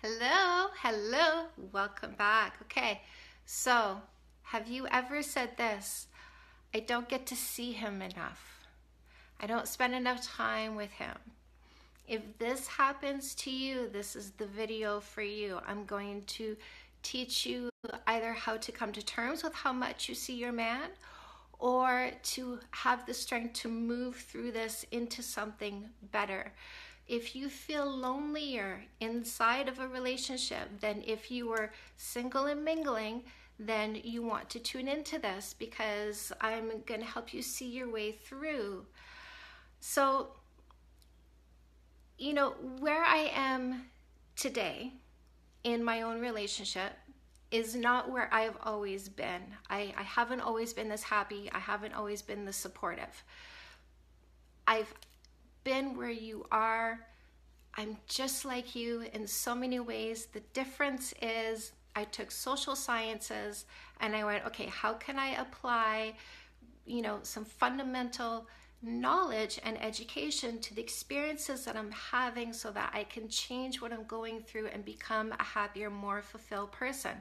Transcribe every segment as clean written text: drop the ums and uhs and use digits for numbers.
Hello, welcome back. Okay, so have you ever said this? I don't get to see him enough. I don't spend enough time with him. If this happens to you, this is the video for you. I'm going to teach you either how to come to terms with how much you see your man, or to have the strength to move through this into something better. If you feel lonelier inside of a relationship than if you were single and mingling, then you want to tune into this, because I'm going to help you see your way through. So, where I am today in my own relationship is not where I've always been. I haven't always been this happy. I haven't always been this supportive. I've been where you are. I'm just like you in so many ways. The difference is I took social sciences and I went, okay, how can I apply, some fundamental knowledge and education to the experiences that I'm having so that I can change what I'm going through and become a happier, more fulfilled person.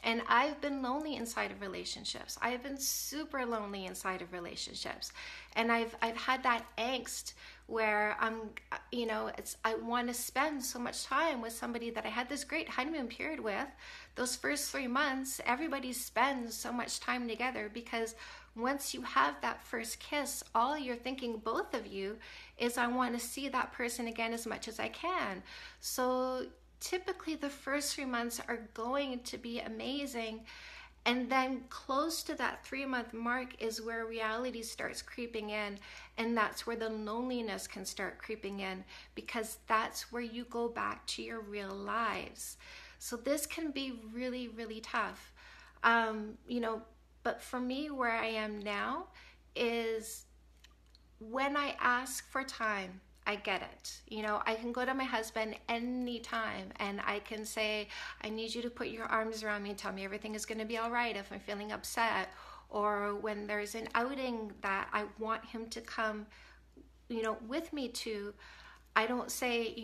And I've been lonely inside of relationships. I've been super lonely inside of relationships. And I've had that angst where I want to spend so much time with somebody that I had this great honeymoon period with. Those first 3 months, everybody spends so much time together, because once you have that first kiss, all you're thinking, both of you, is I want to see that person again as much as I can. So typically the first 3 months are going to be amazing. And then close to that 3-month mark is where reality starts creeping in. And that's where the loneliness can start creeping in, because that's where you go back to your real lives. So this can be really, really tough. But for me, where I am now is when I ask for time, I get it. I can go to my husband anytime and I can say, I need you to put your arms around me and tell me everything is going to be all right if I'm feeling upset. Or when there's an outing that I want him to come, with me to, I don't say,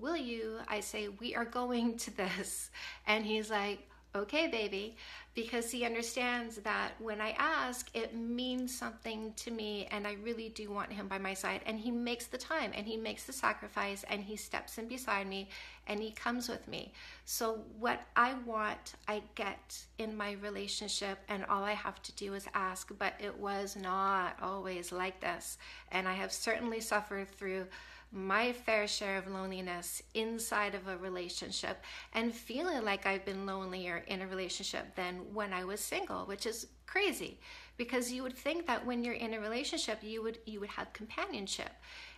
will you? I say, we are going to this. And he's like, okay, baby, because he understands that when I ask, it means something to me, and I really do want him by my side. And he makes the time, and he makes the sacrifice, and he steps in beside me, and he comes with me. So what I want, I get in my relationship, and all I have to do is ask. But it was not always like this, and I have certainly suffered through my fair share of loneliness inside of a relationship, and feeling like I've been lonelier in a relationship than when I was single, which is crazy, because you would think that when you're in a relationship you would have companionship,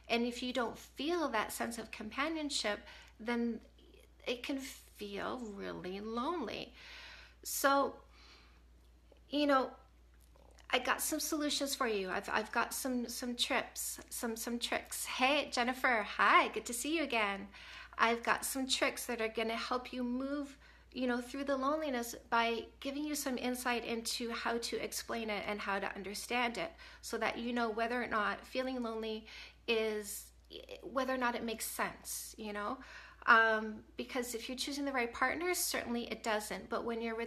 and if you don't feel that sense of companionship, then it can feel really lonely. So I got some solutions for you. I've got some tips, some tricks. Hey, Jennifer, hi, good to see you again. I've got some tricks that are going to help you move, through the loneliness by giving you some insight into how to explain it and how to understand it, so that you know whether or not feeling lonely whether or not it makes sense, because if you're choosing the right partner, certainly it doesn't. But when you're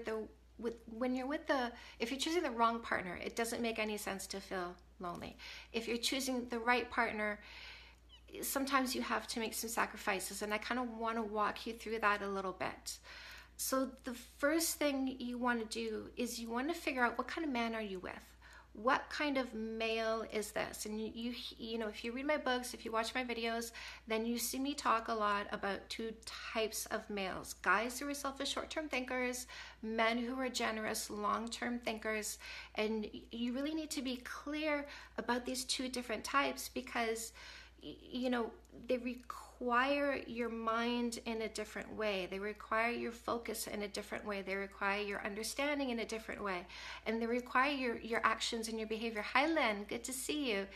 if you're choosing the wrong partner, it doesn't make any sense to feel lonely. If you're choosing the right partner, sometimes you have to make some sacrifices, and I kind of want to walk you through that a little bit. So the first thing you want to do is you want to figure out, what kind of man are you with? What kind of male is this? And you if you read my books, if you watch my videos, then you see me talk a lot about 2 types of males: guys who are selfish short-term thinkers, men who are generous long-term thinkers. And you really need to be clear about these 2 different types, because they require your mind in a different way. They require your focus in a different way. They require your understanding in a different way. And they require your actions and your behavior. Hi, Lynn, good to see you.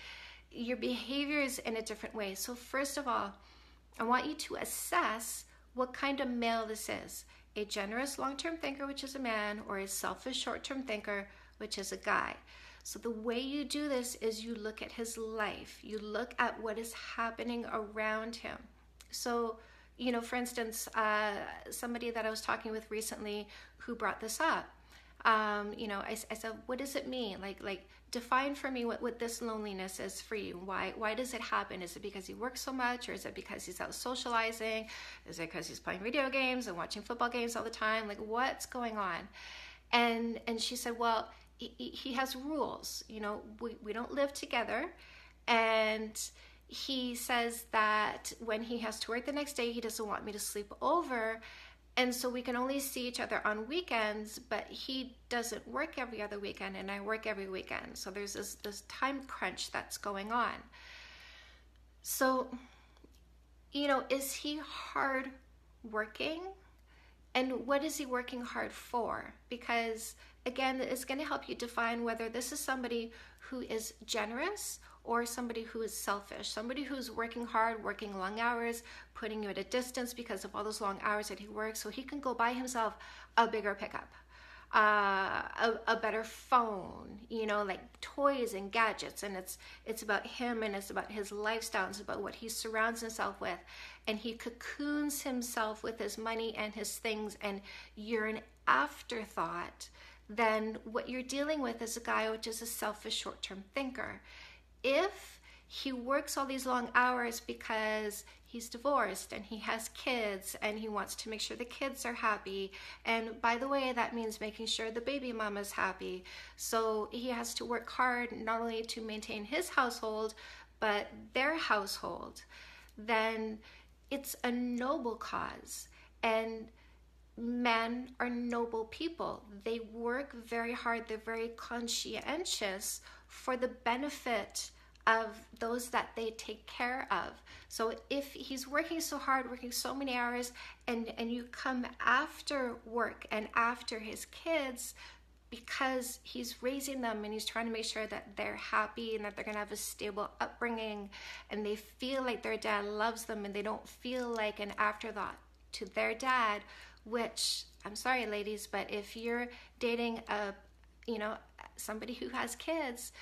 Your behaviors in a different way. So first of all, I want you to assess what kind of male this is. A generous long-term thinker, which is a man, or a selfish short-term thinker, which is a guy. So the way you do this is you look at his life. You look at what is happening around him. So, for instance, somebody that I was talking with recently who brought this up, I said, what does it mean? Like define for me what this loneliness is for you. Why does it happen? Is it because he works so much, or is it because he's out socializing? Is it because he's playing video games and watching football games all the time? Like, what's going on? And she said, well, he has rules. We don't live together, and he says that when he has to work the next day, he doesn't want me to sleep over. And so we can only see each other on weekends, but he doesn't work every other weekend and I work every weekend. So there's this time crunch that's going on. So, is he hard working? And what is he working hard for? Because again, it's going to help you define whether this is somebody who is generous or somebody who is selfish, somebody who's working hard, working long hours, putting you at a distance because of all those long hours that he works, so he can go buy himself a bigger pickup, a better phone, like toys and gadgets, and it's about him and it's about his lifestyle, it's about what he surrounds himself with, and he cocoons himself with his money and his things, and you're an afterthought. Then what you're dealing with is a guy which is a selfish short-term thinker. If he works all these long hours because he's divorced and he has kids and he wants to make sure the kids are happy, and by the way, that means making sure the baby mama's happy, so he has to work hard not only to maintain his household but their household, then it's a noble cause. And men are noble people. They work very hard. They're very conscientious for the benefit of those that they take care of. So if he's working so hard, working so many hours, and you come after work and after his kids because he's raising them and he's trying to make sure that they're happy and that they're going to have a stable upbringing and they feel like their dad loves them and they don't feel like an afterthought to their dad, which, I'm sorry ladies, but if you're dating somebody who has kids,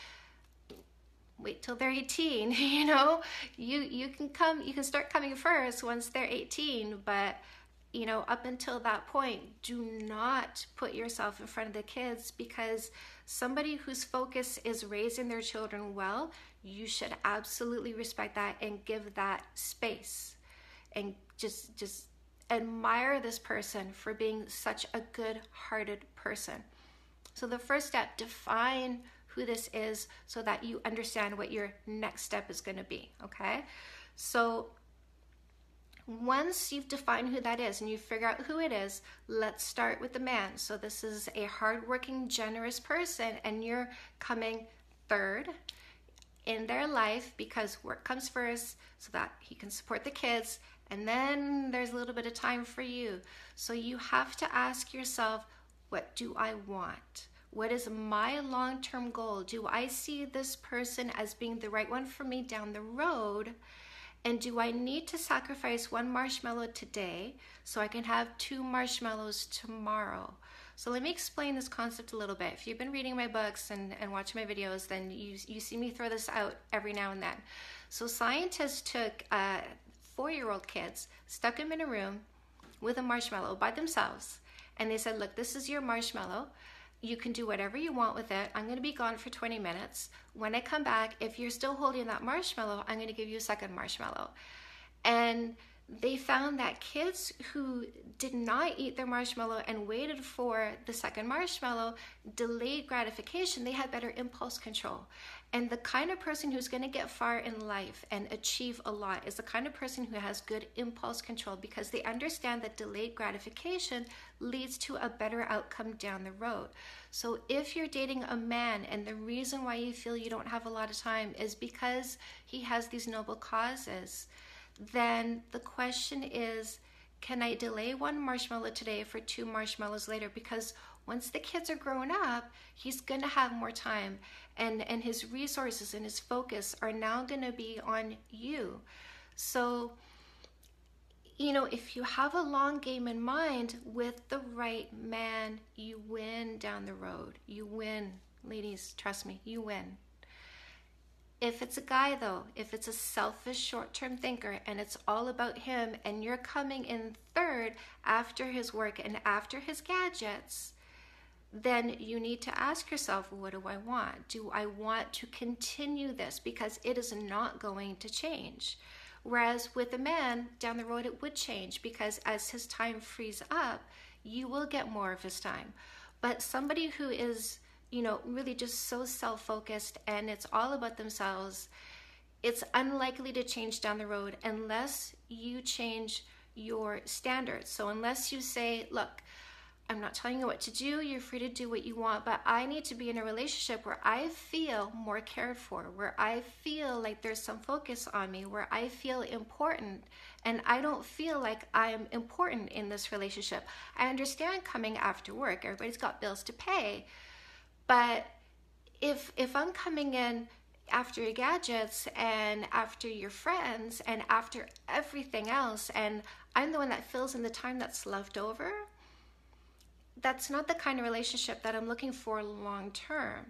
wait till they're 18. You can start coming first once they're 18, but up until that point, do not put yourself in front of the kids, because somebody whose focus is raising their children well, you should absolutely respect that and give that space, and just admire this person for being such a good-hearted person. So the first step, define who this is so that you understand what your next step is going to be, okay? So once you've defined who that is and you figure out who it is, let's start with the man. So this is a hardworking, generous person, and you're coming third in their life because work comes first so that he can support the kids, and then there's a little bit of time for you. So you have to ask yourself, what do I want? What is my long-term goal? Do I see this person as being the right one for me down the road? And do I need to sacrifice one marshmallow today so I can have 2 marshmallows tomorrow? So let me explain this concept a little bit. If you've been reading my books and watching my videos, then you see me throw this out every now and then. So scientists took 4-year-old kids, stuck them in a room with a marshmallow by themselves, and they said, look, this is your marshmallow. You can do whatever you want with it. I'm going to be gone for 20 minutes. When I come back, if you're still holding that marshmallow, I'm going to give you a second marshmallow. And they found that kids who did not eat their marshmallow and waited for the second marshmallow, delayed gratification, they had better impulse control. And the kind of person who's going to get far in life and achieve a lot is the kind of person who has good impulse control, because they understand that delayed gratification leads to a better outcome down the road. So if you're dating a man and the reason why you feel you don't have a lot of time is because he has these noble causes, then the question is, can I delay 1 marshmallow today for 2 marshmallows later? Because once the kids are grown up, he's going to have more time, and his resources and his focus are now going to be on you. So, if you have a long game in mind with the right man, you win down the road. You win. Ladies, trust me, you win. If it's a guy though, if it's a selfish short-term thinker and it's all about him and you're coming in third after his work and after his gadgets, then you need to ask yourself, what do I want? Do I want to continue this? Because it is not going to change. Whereas with a man, down the road it would change, because as his time frees up, you will get more of his time. But somebody who is, really just so self-focused and it's all about themselves, it's unlikely to change down the road unless you change your standards. So unless you say, look, I'm not telling you what to do, you're free to do what you want, but I need to be in a relationship where I feel more cared for, where I feel like there's some focus on me, where I feel important, and I don't feel like I'm important in this relationship. I understand coming after work, everybody's got bills to pay, but if I'm coming in after your gadgets and after your friends and after everything else, and I'm the one that fills in the time that's left over, that's not the kind of relationship that I'm looking for long term.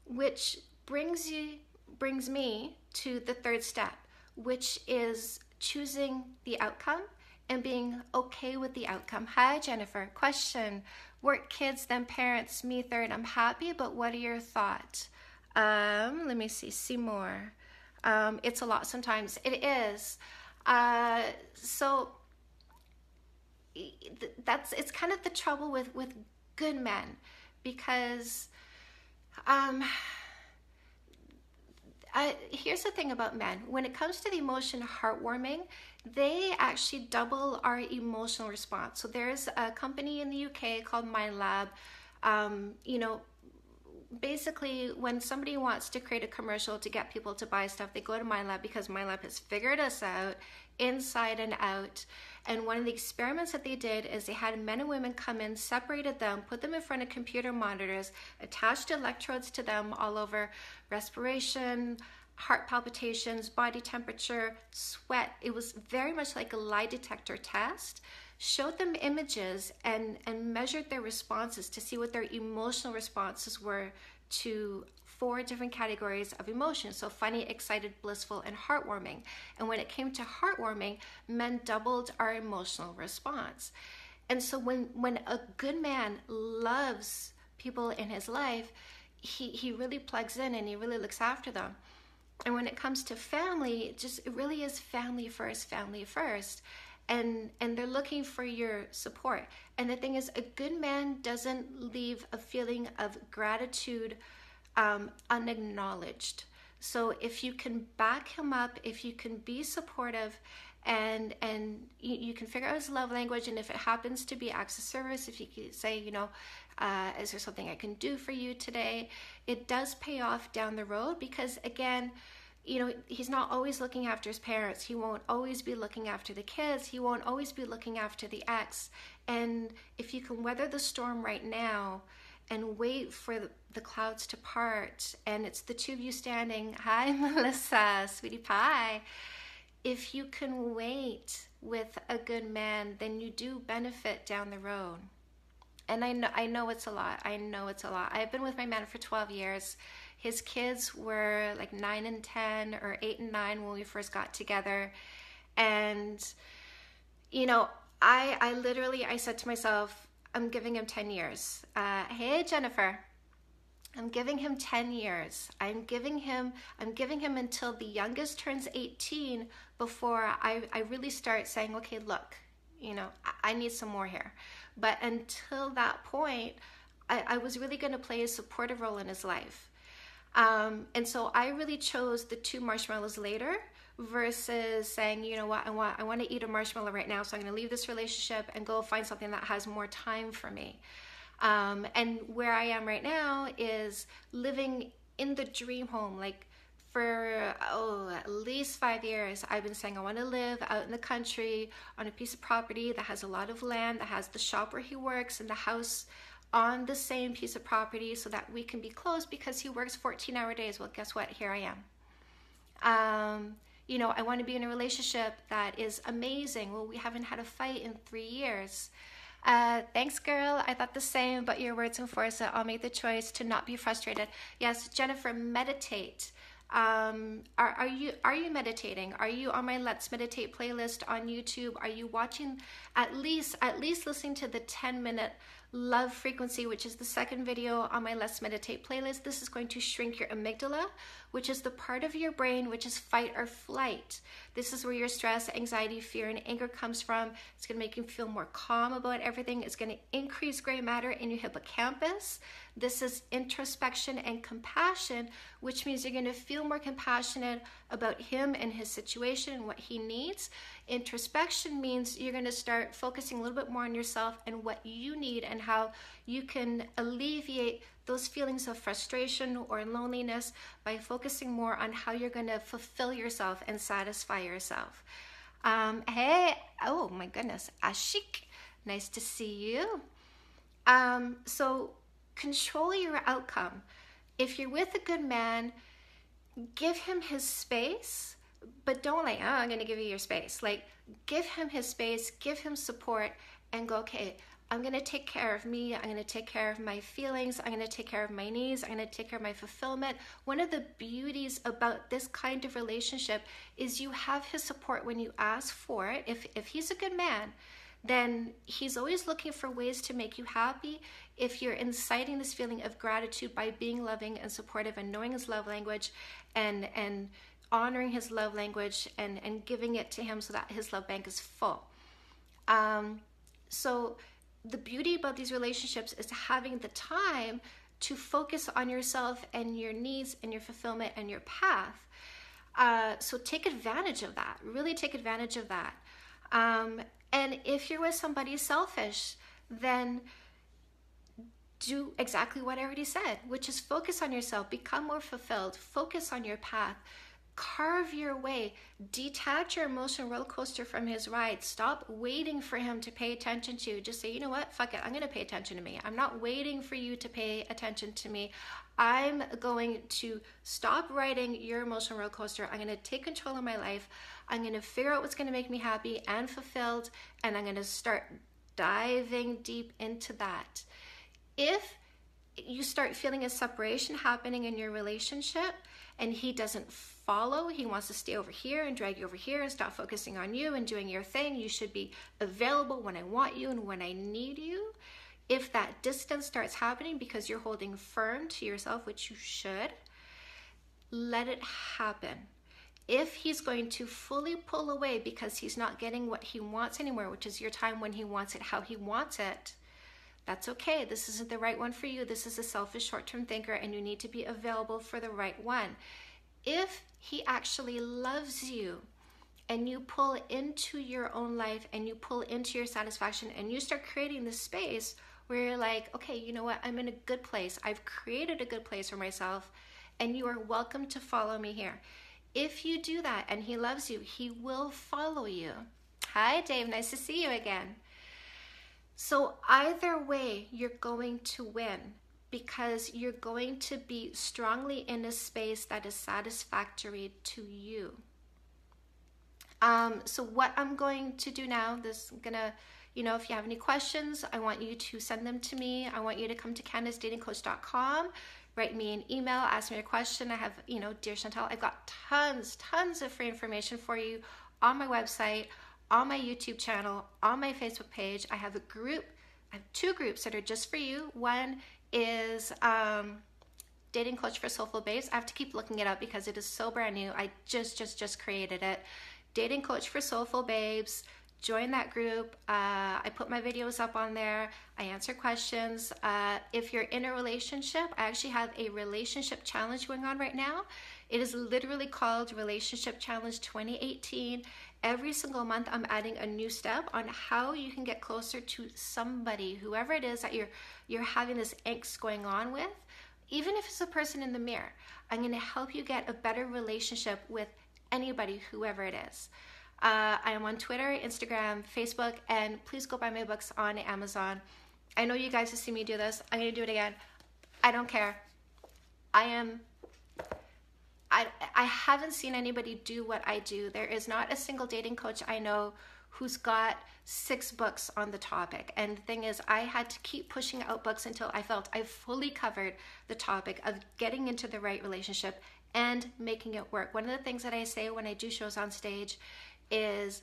Which brings me to the third step, which is choosing the outcome and being okay with the outcome. Hi, Jennifer. Question: work, kids, then parents, me third. I'm happy, but what are your thoughts? Let me see more. It's a lot sometimes. It is. So it's kind of the trouble with good men, because here's the thing about men. When it comes to the emotion heartwarming, they actually double our emotional response. So there's a company in the UK called MindLab. Basically, when somebody wants to create a commercial to get people to buy stuff, they go to MindLab, because MindLab has figured us out inside and out. And one of the experiments that they did is they had men and women come in, separated them, put them in front of computer monitors, attached electrodes to them all over respiration, heart palpitations, body temperature, sweat. It was very much like a lie detector test. Showed them images and measured their responses to see what their emotional responses were to 4 different categories of emotions. So funny, excited, blissful, and heartwarming. And when it came to heartwarming, men doubled our emotional response. And so when a good man loves people in his life, he really plugs in and he really looks after them. And when it comes to family, it really is family first. And they're looking for your support. And the thing is, a good man doesn't leave a feeling of gratitude unacknowledged. So if you can back him up, if you can be supportive, and you can figure out his love language, and if it happens to be acts of service, if you could say, is there something I can do for you today? It does pay off down the road, because again, he's not always looking after his parents. He won't always be looking after the kids. He won't always be looking after the ex. And if you can weather the storm right now and wait for the clouds to part, and it's the two of you standing, hi Melissa, sweetie pie. If you can wait with a good man, then you do benefit down the road. And I know it's a lot. I've been with my man for 12 years. His kids were like 9 and 10 or 8 and 9 when we first got together. And, I said to myself, I'm giving him 10 years. Hey, Jennifer, I'm giving him 10 years. I'm giving him until the youngest turns 18 before I really start saying, okay, look, I need some more here. But until that point, I was really going to play a supportive role in his life. And so I really chose the 2 marshmallows later versus saying, you know what, I want to eat a marshmallow right now, so I'm going to leave this relationship and go find something that has more time for me. And where I am right now is living in the dream home. Like for at least 5 years, I've been saying I want to live out in the country on a piece of property that has a lot of land, that has the shop where he works and the house on the same piece of property, so that we can be close, because he works 14-hour days. Well, guess what? Here I am. I want to be in a relationship that is amazing. Well, we haven't had a fight in 3 years. Thanks, girl. I thought the same, but your words enforce it. I'll make the choice to not be frustrated. Yes, Jennifer, meditate. Are you meditating? Are you on my Let's Meditate playlist on YouTube? Are you watching at least listening to the 10-minute love frequency, which is the second video on my Let's Meditate playlist? This is going to shrink your amygdala, which is the part of your brain which is fight or flight. This is where your stress, anxiety, fear, and anger comes from. It's going to make you feel more calm about everything. It's going to increase gray matter in your hippocampus. This is introspection and compassion, which means you're going to feel more compassionate about him and his situation and what he needs. Introspection means you're going to start focusing a little bit more on yourself and what you need and how you can alleviate those feelings of frustration or loneliness by focusing more on how you're going to fulfill yourself and satisfy yourself. Hey, oh my goodness, Ashik, nice to see you. So control your outcome. If you're with a good man, give him his space, but don't like, oh, I'm going to give you your space. Like, give him his space, give him support, and go, okay, I'm going to take care of me. I'm going to take care of my feelings. I'm going to take care of my needs. I'm going to take care of my fulfillment. One of the beauties about this kind of relationship is you have his support when you ask for it. If he's a good man, then he's always looking for ways to make you happy. If you're inciting this feeling of gratitude by being loving and supportive and knowing his love language and honoring his love language and giving it to him so that his love bank is full. So the beauty about these relationships is having the time to focus on yourself and your needs and your fulfillment and your path. So take advantage of that. Really take advantage of that. And if you're with somebody selfish, then do exactly what I already said, which is focus on yourself, become more fulfilled, focus on your path, carve your way, detach your emotional roller coaster from his ride. Stop waiting for him to pay attention to you. Just say, you know what, fuck it, I'm going to pay attention to me. I'm not waiting for you to pay attention to me. I'm going to stop riding your emotional roller coaster. I'm going to take control of my life. I'm going to figure out what's going to make me happy and fulfilled, and I'm going to start diving deep into that. If you start feeling a separation happening in your relationship and he doesn't follow, he wants to stay over here and drag you over here and stop focusing on you and doing your thing, you should be available when I want you and when I need you. If that distance starts happening because you're holding firm to yourself, which you should, let it happen. If he's going to fully pull away because he's not getting what he wants anymore, which is your time when he wants it, how he wants it, that's okay. This isn't the right one for you. This is a selfish short-term thinker, and you need to be available for the right one. If he actually loves you and you pull into your own life and you pull into your satisfaction and you start creating this space where you're like, okay, you know what? I'm in a good place. I've created a good place for myself, and you are welcome to follow me here. If you do that and he loves you, he will follow you. Hi, Dave. Nice to see you again. So either way, you're going to win because you're going to be strongly in a space that is satisfactory to you. So what I'm going to do now, if you have any questions, I want you to send them to me. I want you to come to CandiceDatingCoach.com, write me an email, ask me a question. I have, Dear Chantal, I've got tons of free information for you on my website, on my YouTube channel, on my Facebook page. I have two groups that are just for you. One is Dating Coach for Soulful Babes. I have to keep looking it up because it is so brand new. I just created it. Dating Coach for Soulful Babes. Join that group. I put my videos up on there. I answer questions. If you're in a relationship, I actually have a relationship challenge going on right now. It is literally called Relationship Challenge 2018. Every single month, I'm adding a new step on how you can get closer to somebody, whoever it is that you're having this angst going on with. Even if it's a person in the mirror, I'm going to help you get a better relationship with anybody, whoever it is. I am on Twitter, Instagram, Facebook, and please go buy my books on Amazon. I know you guys have seen me do this. I'm going to do it again. I don't care. I haven't seen anybody do what I do. There is not a single dating coach I know who's got 6 books on the topic. And the thing is, I had to keep pushing out books until I felt I fully covered the topic of getting into the right relationship and making it work. One of the things that I say when I do shows on stage is,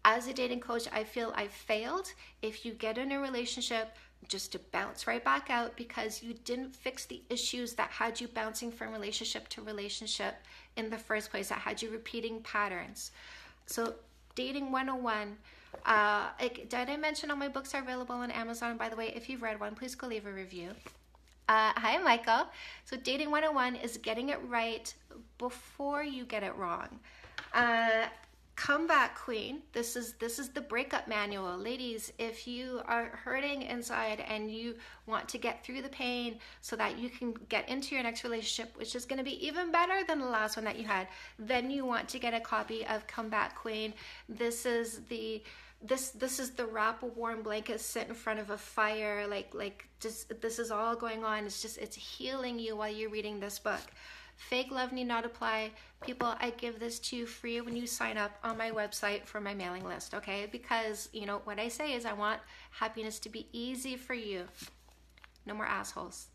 as a dating coach, I feel I've failed if you get in a relationship just to bounce right back out because you didn't fix the issues that had you bouncing from relationship to relationship in the first place, that had you repeating patterns. So Dating 101, did I mention all my books are available on Amazon? By the way, if you've read one, please go leave a review. Hi, Michael. So Dating 101 is getting it right before you get it wrong. Comeback Queen. This is the breakup manual. Ladies, if you are hurting inside and you want to get through the pain so that you can get into your next relationship, which is going to be even better than the last one that you had, then you want to get a copy of Comeback Queen. This is the wrap a warm blanket, sit in front of a fire, just this is all going on. It's healing you while you're reading this book. Fake love need not apply. People, I give this to you free when you sign up on my website for my mailing list, okay? Because, what I say is I want happiness to be easy for you. No more assholes.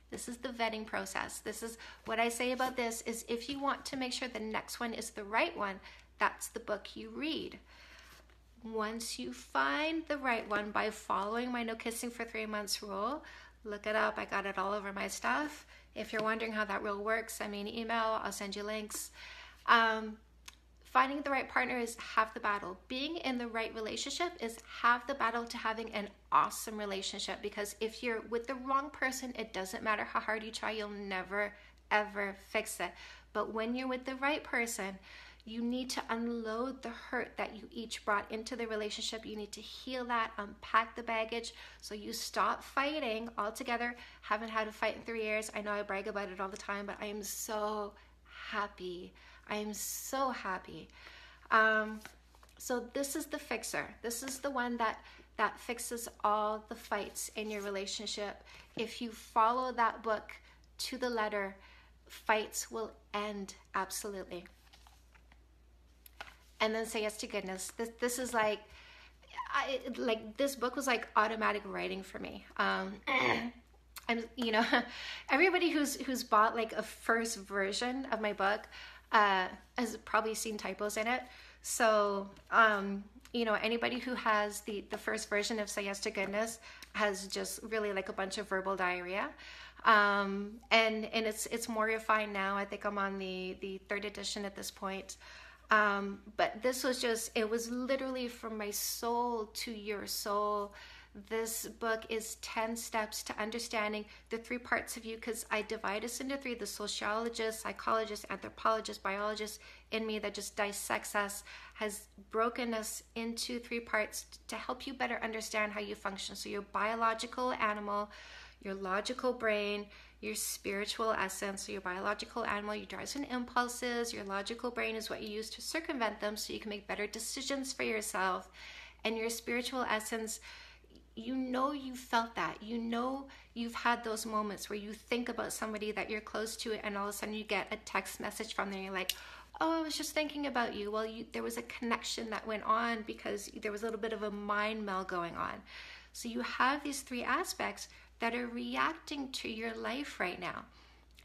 This is the vetting process. This is what I say about this is if you want to make sure the next one is the right one, that's the book you read. Once you find the right one by following my no kissing for 3 months rule, look it up. I got it all over my stuff. If you're wondering how that rule works, send me an email. I'll send you links. Finding the right partner is half the battle. Being in the right relationship is half the battle to having an awesome relationship, because if you're with the wrong person, it doesn't matter how hard you try, you'll never, ever fix it. But when you're with the right person, you need to unload the hurt that you each brought into the relationship. You need to heal that, unpack the baggage, so you stop fighting altogether. Haven't had a fight in 3 years. I know I brag about it all the time, but I am so happy. I am so happy. So this is the fixer. This is the one that fixes all the fights in your relationship. If you follow that book to the letter, fights will end absolutely. And then Say Yes to Goodness. This is this book was like automatic writing for me. And everybody who's bought like a first version of my book has probably seen typos in it. So anybody who has the first version of Say Yes to Goodness has just really like a bunch of verbal diarrhea. And it's more refined now. I think I'm on the third edition at this point. But this was it was literally from my soul to your soul. This book is 10 steps to understanding the 3 parts of you, because I divide us into 3, the sociologist, psychologist, anthropologist, biologist in me that just dissects us, has broken us into 3 parts to help you better understand how you function. So your biological animal, your logical brain, your spiritual essence. So your biological animal, your drives and impulses. Your logical brain is what you use to circumvent them so you can make better decisions for yourself. And your spiritual essence, you felt that. You've had those moments where you think about somebody that you're close to, and all of a sudden you get a text message from them. You're like, oh, I was just thinking about you. Well, there was a connection that went on because there was a little bit of a mind meld going on. So you have these 3 aspects that are reacting to your life right now.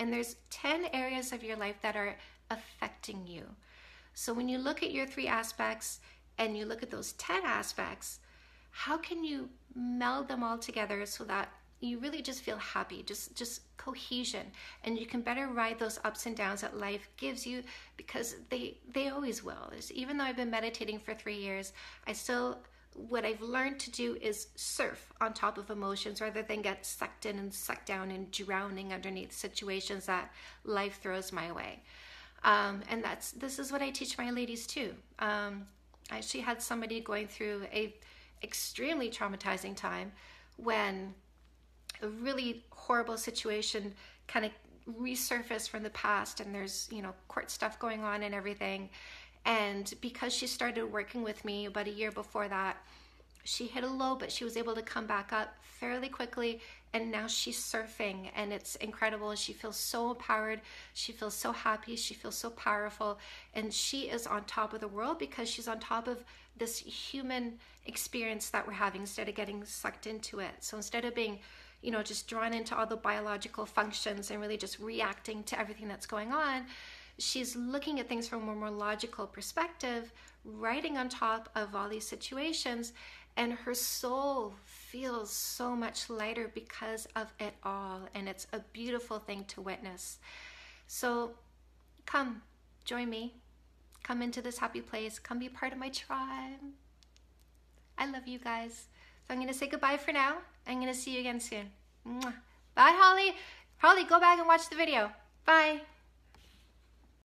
And there's 10 areas of your life that are affecting you. So when you look at your 3 aspects and you look at those 10 aspects, how can you meld them all together so that you really just feel happy, just cohesion, and you can better ride those ups and downs that life gives you, because they always will. Even though I've been meditating for 3 years, what I've learned to do is surf on top of emotions rather than get sucked in and sucked down and drowning underneath situations that life throws my way. And this is what I teach my ladies too. I actually had somebody going through a extremely traumatizing time when a really horrible situation kind of resurfaced from the past, and there's court stuff going on and everything. And because she started working with me about a year before that, she hit a low, but she was able to come back up fairly quickly. And now she's surfing, and it's incredible. She feels so empowered. She feels so happy. She feels so powerful. And she is on top of the world because she's on top of this human experience that we're having instead of getting sucked into it. So instead of being, just drawn into all the biological functions and really just reacting to everything that's going on. She's looking at things from a more logical perspective, writing on top of all these situations, and her soul feels so much lighter because of it all. And it's a beautiful thing to witness. So come, join me. Come into this happy place. Come be part of my tribe. I love you guys. So I'm going to say goodbye for now. I'm going to see you again soon. Mwah. Bye, Holly. Holly, go back and watch the video. Bye.